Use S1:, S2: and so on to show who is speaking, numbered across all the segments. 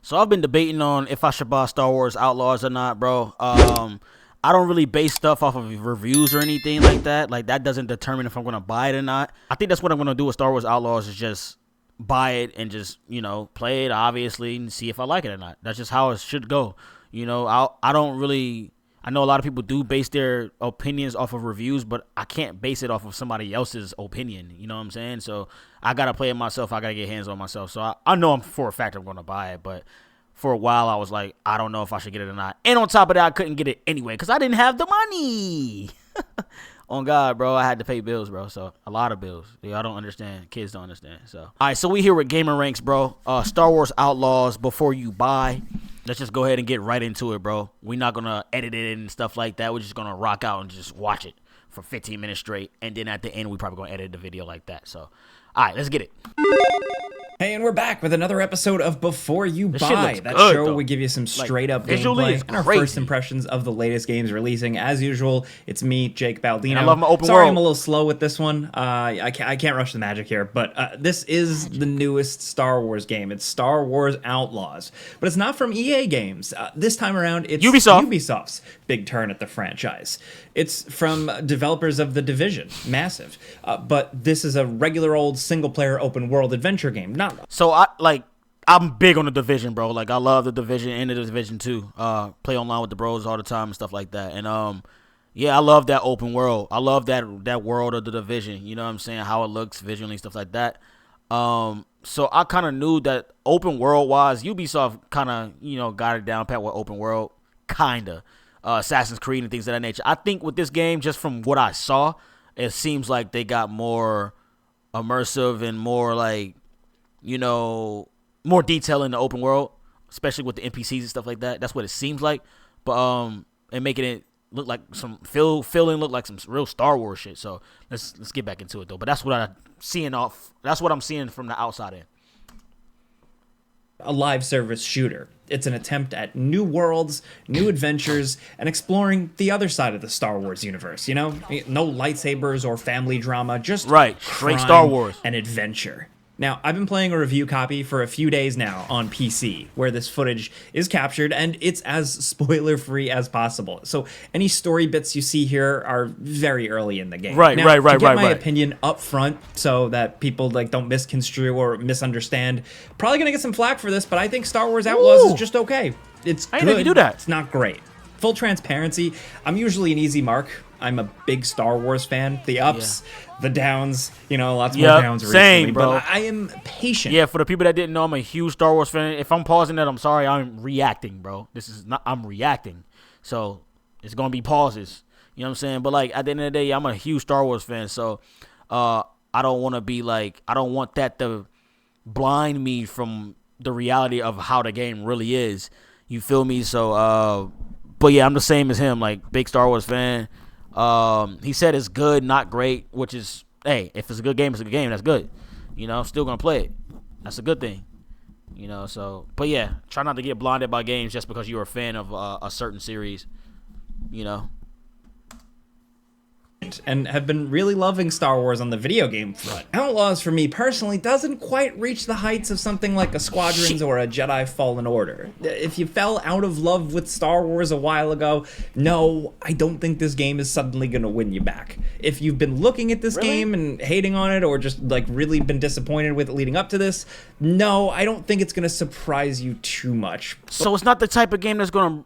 S1: So I've been debating on if I should buy Star Wars Outlaws or not, bro. I don't really base stuff off of reviews or anything like that. Like that doesn't determine if I'm gonna buy it or not. I think that's what I'm gonna do with Star Wars Outlaws is just buy it and just play it obviously and see if I like it or not. That's just how it should go. I don't really. I know a lot of people do base their opinions off of reviews, but I can't base it off of somebody else's opinion. You know what I'm saying? So I gotta play it myself. I gotta get hands on myself. So I know I'm for a fact I'm gonna buy it, but for a while I was like, I don't know if I should get it or not. And on top of that, I couldn't get it anyway because I didn't have the money. On God, bro, I had to pay bills, bro. So a lot of bills. Y'all don't understand. Kids don't understand. So all right, so we here with Gamer Ranks, bro. Star Wars Outlaws. Before you buy, let's just go ahead and get right into it, bro. We're not gonna edit it and stuff like that. We're just gonna rock out and just watch it for 15 minutes straight, and then at the end, we probably gonna edit the video like that. So, all right, let's get it.
S2: Hey, and we're back with another episode of Before You
S1: This shit
S2: Buy.
S1: looks
S2: That
S1: good,
S2: show
S1: though.
S2: we give you some straight up
S1: visually,
S2: gameplay
S1: it's
S2: and our
S1: crazy.
S2: first impressions of the latest games releasing. As usual, it's me, Jake Baldino.
S1: And I love my open
S2: Sorry,
S1: world.
S2: I'm a little slow with this one. I can't rush the magic here, but this is the newest Star Wars game. It's Star Wars Outlaws, but it's not from EA Games. This time around, it's Ubisoft's big turn at the franchise. It's from developers of The Division, massive. But this is a regular old single-player open-world adventure game.
S1: So I'm big on the Division, bro. Like I love the Division and the Division 2. Play online with the bros all the time and stuff like that. And yeah, I love that open world. I love that world of the Division. You know what I'm saying? How it looks visually and stuff like that. So I kind of knew that open world wise, Ubisoft kind of got it down pat with open world, kinda. Assassin's Creed and things of that nature. I think with this game, just from what I saw, it seems like they got more immersive and more like, more detail in the open world, especially with the NPCs and stuff like that. That's what it seems like. But and making it look like some look like some real Star Wars shit. So let's get back into it though. But that's what I'm seeing from the outside in.
S2: A live service shooter. It's an attempt at new worlds, new adventures, and exploring the other side of the Star Wars universe. No lightsabers or family drama, just
S1: straight Star Wars
S2: and adventure. Now, I've been playing a review copy for a few days now on PC, where this footage is captured, and it's as spoiler-free as possible. So any story bits you see here are very early in the game.
S1: Right.
S2: To get my opinion up front so that people don't misconstrue or misunderstand, probably gonna get some flack for this, but I think Star Wars Outlaws is just okay. It's good.
S1: I didn't know you do that.
S2: It's not great. Full transparency, I'm usually an easy mark. I'm a big Star Wars fan. The ups, the downs, lots more downs recently.
S1: Same, bro.
S2: But I am patient.
S1: Yeah, for the people that didn't know, I'm a huge Star Wars fan. If I'm pausing that, I'm sorry. I'm reacting, bro. I'm reacting. So it's going to be pauses. You know what I'm saying? But, at the end of the day, I'm a huge Star Wars fan. So I don't want to be I don't want that to blind me from the reality of how the game really is. You feel me? So, but yeah, I'm the same as him. Big Star Wars fan. He said it's good, not great, which is, hey, if it's a good game, it's a good game. That's good. I'm still going to play it. That's a good thing. So, but yeah, try not to get blinded by games just because you're a fan of a certain series,
S2: And have been really loving Star Wars on the video game front. Outlaws, for me personally, doesn't quite reach the heights of something like a Squadrons or a Jedi Fallen Order. If you fell out of love with Star Wars a while ago, no, I don't think this game is suddenly going to win you back. If you've been looking at this game and hating on it or just really been disappointed with it leading up to this, no, I don't think it's going to surprise you too much.
S1: So it's not the type of game that's going to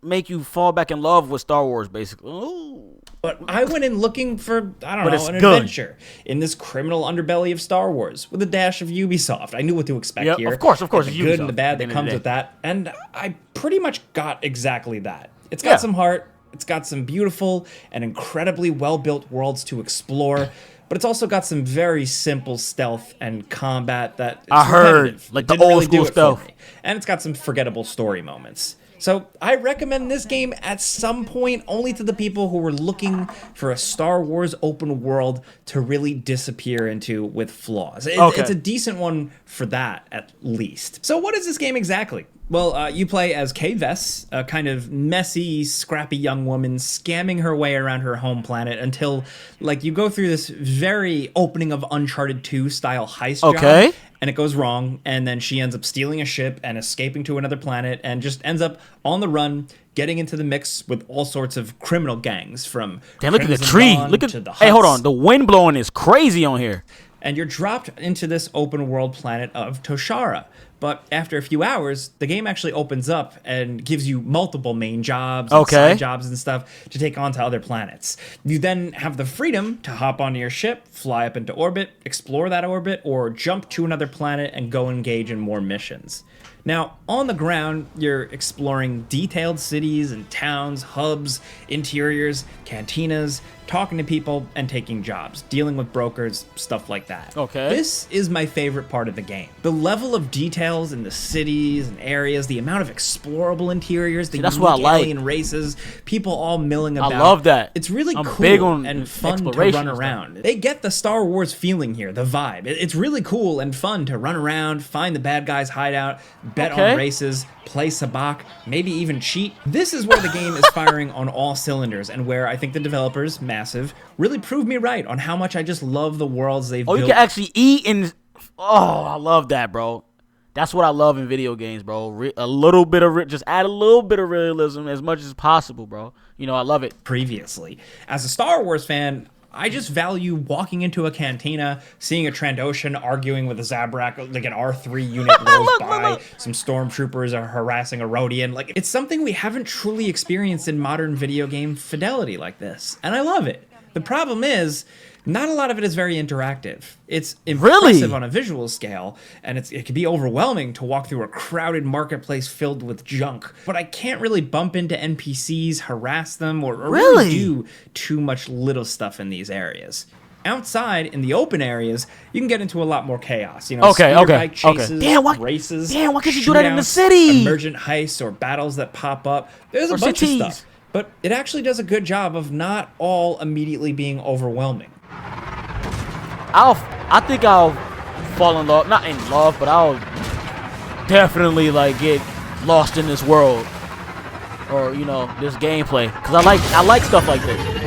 S1: make you fall back in love with Star Wars, basically. Ooh.
S2: But I went in looking for, an adventure in this criminal underbelly of Star Wars with a dash of Ubisoft. I knew what to expect here.
S1: Of course.
S2: The good and the bad that comes with that. And I pretty much got exactly that. It's got some heart. It's got some beautiful and incredibly well-built worlds to explore. But it's also got some very simple stealth and combat that
S1: I heard, the old school stealth.
S2: And it's got some forgettable story moments. So I recommend this game at some point only to the people who were looking for a Star Wars open world to really disappear into with flaws. It's a decent one for that, at least. So what is this game exactly? Well, you play as Kay Vess, a kind of messy, scrappy young woman scamming her way around her home planet until, like, you go through this very opening of Uncharted 2 style heist job, and it goes wrong, and then she ends up stealing a ship and escaping to another planet and just ends up on the run, getting into the mix with all sorts of criminal gangs, from
S1: Damn, look at the
S2: Crimson
S1: tree.
S2: Dawn
S1: Look at
S2: to the
S1: Hey, hold
S2: Huts.
S1: on. The wind blowing is crazy on here.
S2: And you're dropped into this open world planet of Toshara. But after a few hours, the game actually opens up and gives you multiple main jobs and side jobs and stuff to take on to other planets. You then have the freedom to hop onto your ship, fly up into orbit, explore that orbit, or jump to another planet and go engage in more missions. Now, on the ground, you're exploring detailed cities and towns, hubs, interiors, cantinas, talking to people, and taking jobs, dealing with brokers, stuff like that.
S1: Okay.
S2: This is my favorite part of the game. The level of details in the cities and areas, the amount of explorable interiors, the
S1: that's
S2: unique
S1: what I like.
S2: alien races, people all milling about.
S1: I love that.
S2: It's really
S1: I'm
S2: cool
S1: big on
S2: and fun to
S1: exploration
S2: run
S1: and stuff.
S2: around. They get the Star Wars feeling here, the vibe. It's really cool and fun to run around, find the bad guy's hideout, bet on races, play sabacc, maybe even cheat. This is where the game is firing on all cylinders, and where I think the developers, Massive, really proved me right on how much I just love the worlds they've built.
S1: You can actually eat and... Oh, I love that, bro. That's what I love in video games, bro. A little bit of... Just add a little bit of realism as much as possible, bro. You know, I love it.
S2: Previously. As a Star Wars fan, I just value walking into a cantina, seeing a Trandoshan arguing with a Zabrak, like an R3 unit rolls by, some stormtroopers are harassing a Rodian. Like, it's something we haven't truly experienced in modern video game fidelity like this, and I love it. The problem is, not a lot of it is very interactive. It's impressive on a visual scale, and it can be overwhelming to walk through a crowded marketplace filled with junk. But I can't really bump into NPCs, harass them, or really do too much little stuff in these areas. Outside, in the open areas, you can get into a lot more chaos. You know, bike chases, races,
S1: why can't you do that in the city?
S2: Emergent heists or battles that pop up. There's a bunch of stuff. But it actually does a good job of not all immediately being overwhelming.
S1: I think I'll fall in love, not in love, but I'll definitely like get lost in this world, or you know, this gameplay, because I like stuff like this.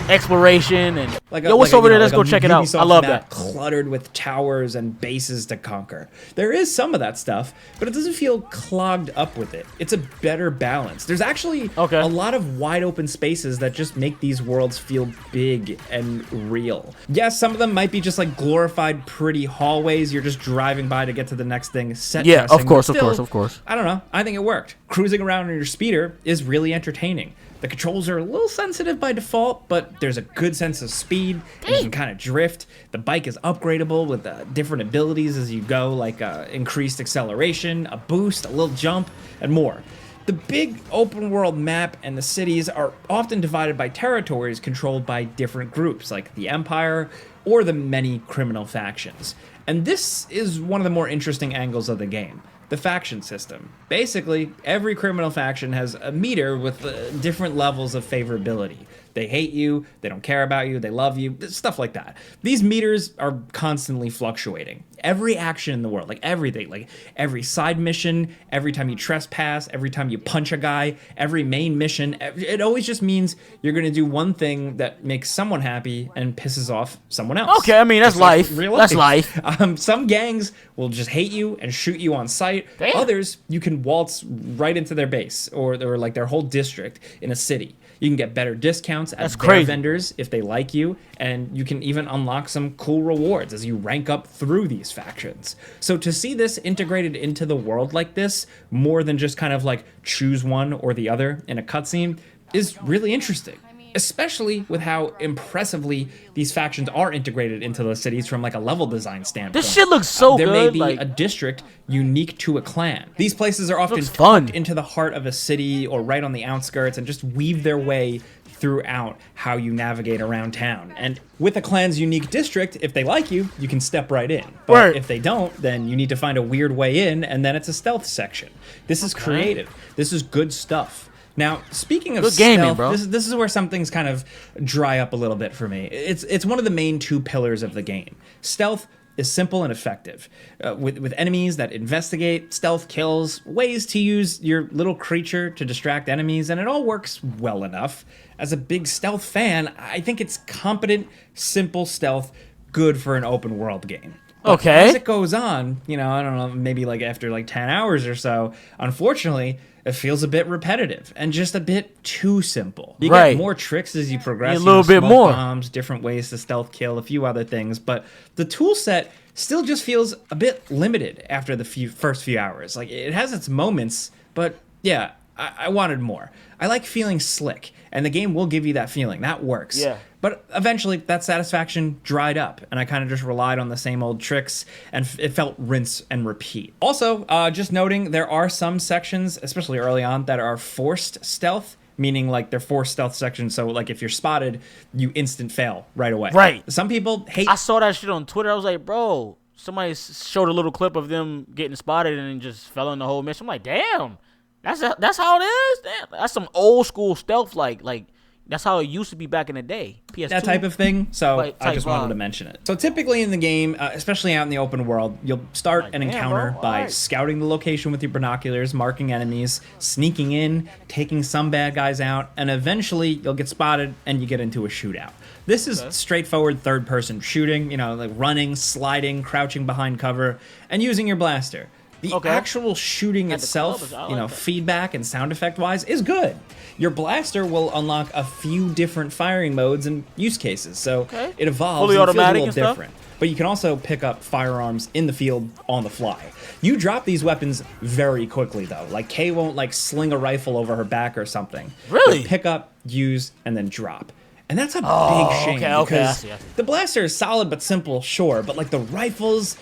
S1: Exploration and yo, what's over there? Let's go check it out. I love that.
S2: Cluttered with towers and bases to conquer. There is some of that stuff, but it doesn't feel clogged up with it. It's a better balance. There's actually a lot of wide open spaces that just make these worlds feel big and real. Yes, some of them might be just like glorified pretty hallways you're just driving by to get to the next thing.
S1: Yeah, of course.
S2: I don't know. I think it worked. Cruising around in your speeder is really entertaining. The controls are a little sensitive by default, but there's a good sense of speed, and you can kind of drift. The bike is upgradable with different abilities as you go, like increased acceleration, a boost, a little jump, and more. The big open world map and the cities are often divided by territories controlled by different groups, like the Empire or the many criminal factions. And this is one of the more interesting angles of the game. The faction system. Basically, every criminal faction has a meter with different levels of favorability. They hate you, they don't care about you, they love you, stuff like that. These meters are constantly fluctuating. Every action in the world, like everything, like every side mission, every time you trespass, every time you punch a guy, every main mission, it always just means you're going to do one thing that makes someone happy and pisses off someone else.
S1: Okay, I mean, that's life. That's life.
S2: Some gangs will just hate you and shoot you on sight.
S1: Damn.
S2: Others, you can waltz right into their base or like their whole district in a city. You can get better discounts at their vendors if they like you, and you can even unlock some cool rewards as you rank up through these factions. So to see this integrated into the world like this, more than just kind of like choose one or the other in a cutscene, is really interesting. Especially with how impressively these factions are integrated into the cities from like a level design standpoint.
S1: This shit looks so good.
S2: There may be a district unique to a clan. These places are often tucked into the heart of a city or right on the outskirts and just weave their way throughout how you navigate around town. And with a clan's unique district, if they like you, you can step right in. But if they don't, then you need to find a weird way in, and then it's a stealth section. This is creative. This is good stuff. Now, speaking of stealth, this is where some things kind of dry up a little bit for me. It's one of the main two pillars of the game. Stealth is simple and effective, with enemies that investigate, stealth kills, ways to use your little creature to distract enemies, and it all works well enough. As a big stealth fan, I think it's competent, simple stealth, good for an open world game. But
S1: okay.
S2: as it goes on, you know, I don't know, maybe like after like 10 hours or so, unfortunately, it feels a bit repetitive and just a bit too simple. You get more tricks as you progress.
S1: A little bit
S2: smoke
S1: more
S2: bombs, different ways to stealth kill, a few other things, but the tool set still just feels a bit limited after the first few hours. Like, it has its moments, but yeah, I wanted more. I like feeling slick, and the game will give you that feeling. That works.
S1: Yeah.
S2: But eventually, that satisfaction dried up, and I kind of just relied on the same old tricks, and it felt rinse and repeat. Also, just noting, there are some sections, especially early on, that are forced stealth, meaning like they're forced stealth sections, so like if you're spotted, you instant fail right away.
S1: Right.
S2: Some people hate...
S1: I saw that shit on Twitter. I was like, bro, somebody showed a little clip of them getting spotted and just fell in the whole mission. I'm like, damn. That's how it is. Damn, that's some old school stealth. Like that's how it used to be back in the day. PS2,
S2: that type of thing. So I just wanted
S1: vibe.
S2: to mention it. So typically in the game, especially out in the open world, you'll start an encounter by scouting the location with your binoculars, marking enemies, sneaking in, taking some bad guys out, and eventually you'll get spotted and you get into a shootout. This is straightforward third-person shooting. You know, like running, sliding, crouching behind cover, and using your blaster. The actual shooting itself, you know, feedback and sound effect wise, is good. Your blaster will unlock a few different firing modes and use cases, so it evolves
S1: fully
S2: and feels a
S1: automatic
S2: little
S1: and stuff?
S2: different. But you can also pick up firearms in the field on the fly. You drop these weapons very quickly, though. Like, Kay won't, like, sling a rifle over her back or something.
S1: Really?
S2: But pick up, use, and then drop. And that's a big shame because the blaster is solid but simple, sure, but like the rifles,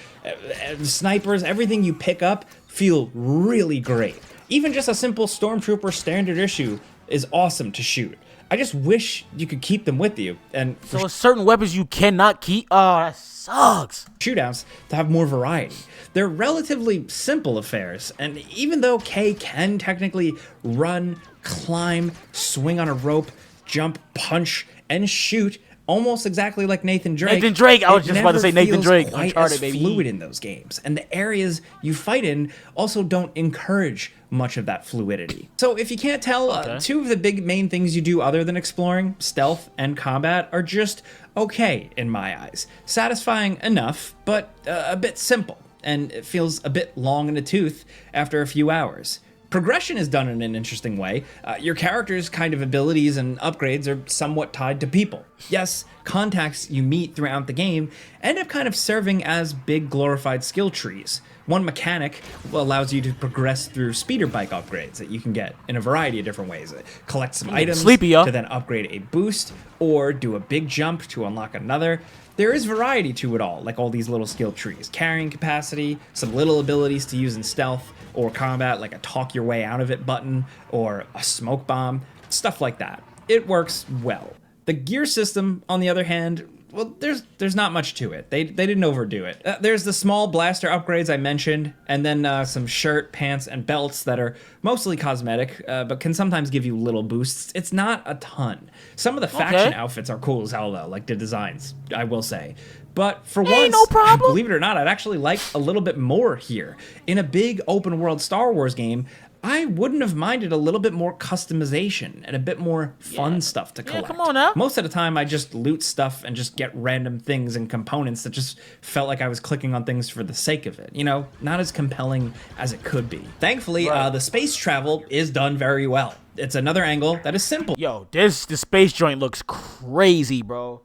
S2: snipers, everything you pick up feel really great. Even just a simple Stormtrooper standard issue is awesome to shoot. I just wish you could keep them with you. And
S1: so certain weapons you cannot keep? Oh, that sucks.
S2: Shootouts to have more variety. They're relatively simple affairs, and even though Kay can technically run, climb, swing on a rope, jump, punch, and shoot almost exactly like Nathan Drake.
S1: Nathan Drake, I was just about to say Nathan Drake.
S2: Uncharted, baby. Fluid in those games, and the areas you fight in also don't encourage much of that fluidity. So if you can't tell, two of the big main things you do other than exploring, stealth and combat, are just okay in my eyes. Satisfying enough, but a bit simple, and it feels a bit long in the tooth after a few hours. Progression is done in an interesting way. Your character's kind of abilities and upgrades are somewhat tied to people. Yes, contacts you meet throughout the game end up kind of serving as big glorified skill trees. One mechanic allows you to progress through speeder bike upgrades that you can get in a variety of different ways. Collect some items to then upgrade a boost, or do a big jump to unlock another. There is variety to it all, like all these little skill trees. Carrying capacity, some little abilities to use in stealth or combat, like a talk your way out of it button, or a smoke bomb, stuff like that. It works well. The gear system, on the other hand, well, there's not much to it. They didn't overdo it. There's the small blaster upgrades I mentioned, and then some shirt, pants, and belts that are mostly cosmetic, but can sometimes give you little boosts. It's not a ton. Some of the faction outfits are cool as hell, though, like the designs, I will say. But for once, believe it or not, I'd actually like a little bit more here. In a big open world Star Wars game, I wouldn't have minded a little bit more customization and a bit more fun stuff to collect.
S1: Come on now.
S2: Most of the time, I just loot stuff and just get random things and components that just felt like I was clicking on things for the sake of it. You know, not as compelling as it could be. Thankfully, the space travel is done very well. It's another angle that is simple.
S1: Yo, the space joint looks crazy, bro.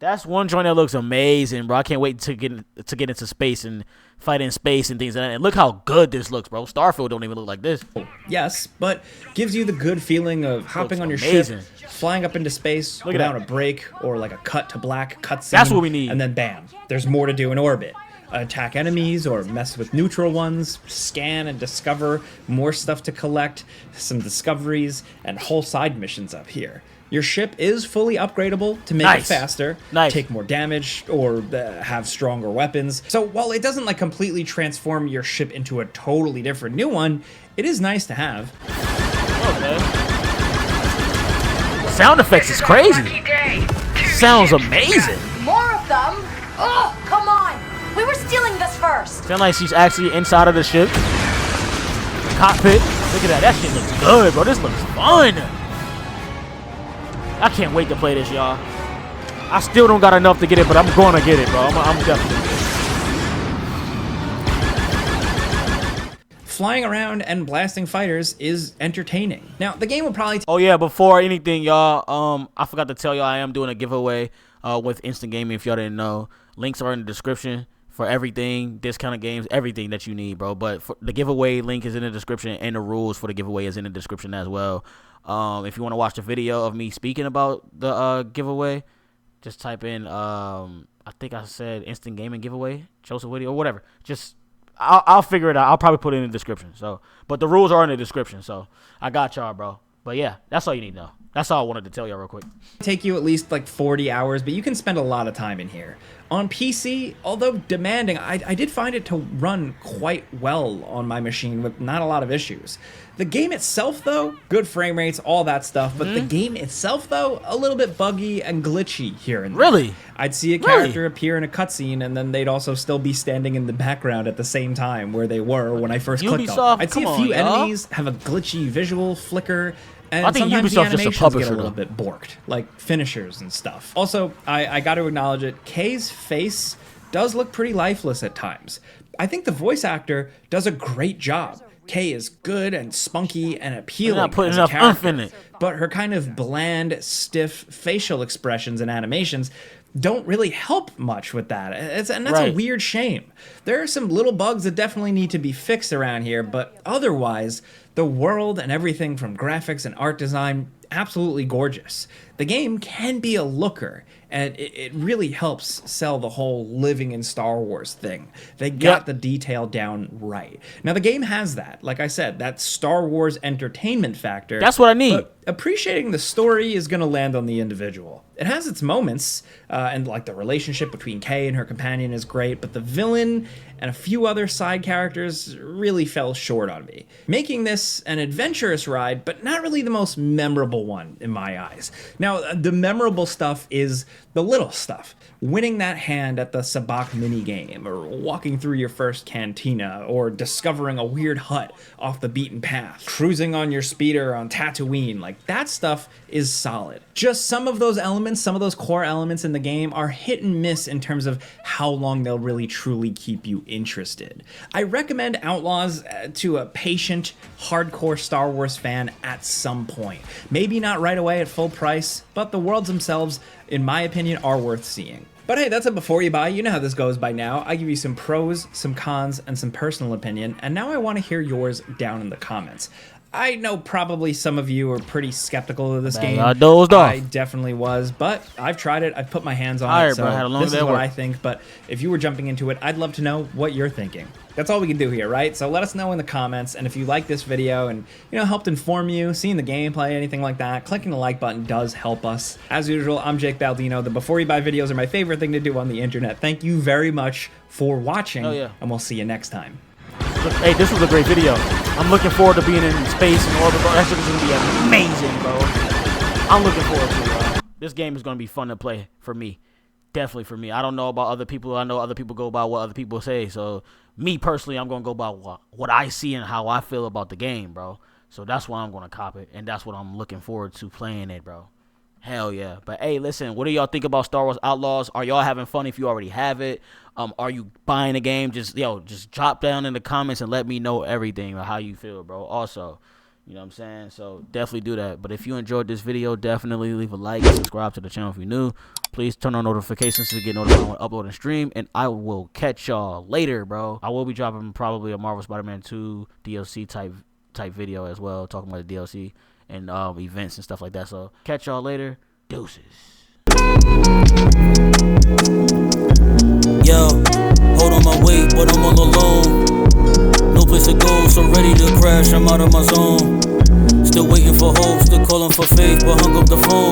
S1: That's one joint that looks amazing, bro. I can't wait to get into space and fight in space and things like that. And look how good this looks, bro. Starfield don't even look like this.
S2: Yes, but gives you the good feeling of hopping on your ship, flying up into space without a break or like a cut to black cutscene.
S1: That's what we need.
S2: And then bam, there's more to do in orbit. Attack enemies or mess with neutral ones, scan and discover more stuff to collect, some discoveries, and whole side missions up here. Your ship is fully upgradable to make it faster, take more damage, or have stronger weapons. So while it doesn't like completely transform your ship into a totally different new one, it is nice to have.
S1: Sound effects is crazy. Sounds amazing.
S3: More of them? Oh, come on. We were
S1: Sound like she's actually inside of the ship. Cockpit. Look at that. That shit looks good, bro. This looks fun. I can't wait to play this, y'all. I still don't got enough to get it, but I'm going to get it, bro. I'm definitely.
S2: Flying around and blasting fighters is entertaining. Now, the game will probably...
S1: Oh, yeah, before anything, y'all, I forgot to tell y'all I am doing a giveaway with Instant Gaming, if y'all didn't know. Links are in the description for everything, discounted games, everything that you need, bro. But the giveaway link is in the description, and the rules for the giveaway is in the description as well. If you want to watch the video of me speaking about the giveaway, just type in, I think I said Instant Gaming giveaway, JosephWitty, or whatever. Just... I'll figure it out. I'll probably put it in the description. So, but the rules are in the description. So I got y'all, bro. But yeah, that's all you need to know. That's all I wanted to tell y'all real quick.
S2: Take you at least like 40 hours, but you can spend a lot of time in here. On PC, although demanding, I did find it to run quite well on my machine with not a lot of issues. The game itself, though, good frame rates, all that stuff, but the game itself, though, a little bit buggy and glitchy here and there.
S1: Really?
S2: I'd see a character appear in a cutscene, and then they'd also still be standing in the background at the same time where they were when I first clicked on them. I'd see a few enemies have a glitchy visual flicker, and I think sometimes the animations get a little bit borked, like finishers and stuff. Also, I got to acknowledge it, Kay's face does look pretty lifeless at times. I think the voice actor does a great job. Kay is good and spunky and appealing.
S1: You're not putting enough oomph in it.
S2: But her kind of bland, stiff facial expressions and animations don't really help much with that. And that's a weird shame. There are some little bugs that definitely need to be fixed around here, but otherwise, the world and everything from graphics and art design, absolutely gorgeous. The game can be a looker, and it really helps sell the whole living in Star Wars thing. They got the detail down right. Now, the game has that. Like I said, that Star Wars entertainment factor.
S1: That's what I need.
S2: But appreciating the story is going to land on the individual. It has its moments, and like the relationship between Kay and her companion is great, but the villain and a few other side characters really fell short on me, making this an adventurous ride, but not really the most memorable one in my eyes. Now, the memorable stuff is the little stuff. Winning that hand at the Sabacc minigame, or walking through your first cantina, or discovering a weird hut off the beaten path, cruising on your speeder on Tatooine, like that stuff is solid. Just some of those elements, some of those core elements in the game are hit and miss in terms of how long they'll really truly keep you interested. I recommend Outlaws to a patient, hardcore Star Wars fan at some point. Maybe not right away at full price, but the worlds themselves, in my opinion, are worth seeing. But hey, that's it before you buy. You know how this goes by now. I give you some pros, some cons, and some personal opinion, and now I want to hear yours down in the comments. I know probably some of you are pretty skeptical of this game. I definitely was, but I've tried it. I've put my hands on it, so this is what I think. But if you were jumping into it, I'd love to know what you're thinking. That's all we can do here, right? So let us know in the comments, and if you like this video and, you know, helped inform you, seeing the gameplay, anything like that, clicking the like button does help us. As usual, I'm Jake Baldino. The Before You Buy videos are my favorite thing to do on the internet. Thank you very much for watching, and we'll see you next time.
S1: Hey, this was a great video. I'm looking forward to being in space and all the... That shit is going to be amazing, bro. I'm looking forward to it. This game is going to be fun to play for me. Definitely for me. I don't know about other people. I know other people go by what other people say. So, me personally, I'm going to go by what I see and how I feel about the game, bro. So, that's why I'm going to cop it. And that's what I'm looking forward to playing it, bro. Hell yeah. But hey, listen, what do y'all think about Star Wars Outlaws? Are y'all having fun if you already have it? Are you buying the game? Just drop down in the comments and let me know everything or how you feel, bro. Also, you know what I'm saying? So definitely do that. But if you enjoyed this video, definitely leave a like and subscribe to the channel if you're new. Please turn on notifications to get notified when I upload and stream. And I will catch y'all later, bro. I will be dropping probably a Marvel Spider-Man 2 DLC type video as well, talking about the DLC and events and stuff like that. So catch y'all later. Deuces. Yo, hold on my weight, but I'm all alone. No place to go, so ready to crash, I'm out of my zone. Still waiting for hope, still calling for faith, but hung up the phone.